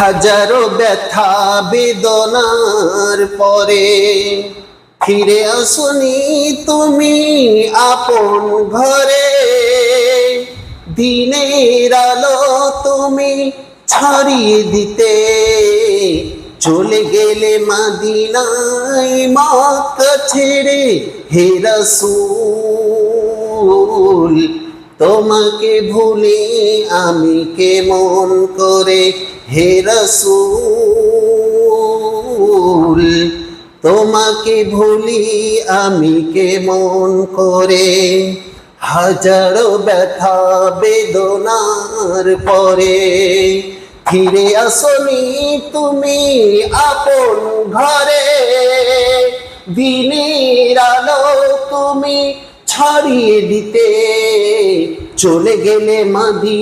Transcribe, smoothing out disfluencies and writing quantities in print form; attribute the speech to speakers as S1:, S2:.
S1: হাজারো ব্যথা বেদনার পরে ফিরে আসনি তুমি আপন ঘরে। দিনের আলো তুমি ছড়িয়ে দিতে চলে গেলে মদিনায় মক্কা ছেড়ে। হে রাসূল তোমাকে ভুলে আমি কেমন করে। হে রাসূল তোমাকে ভুলি আমি কেমন করে। হাজারো ব্যথা বেদনার পরে ফিরে আসনি তুমি আপন ঘরে। দিনের আলো তুমি ছড়িয়ে দিতে চলে গেলে মদিনা।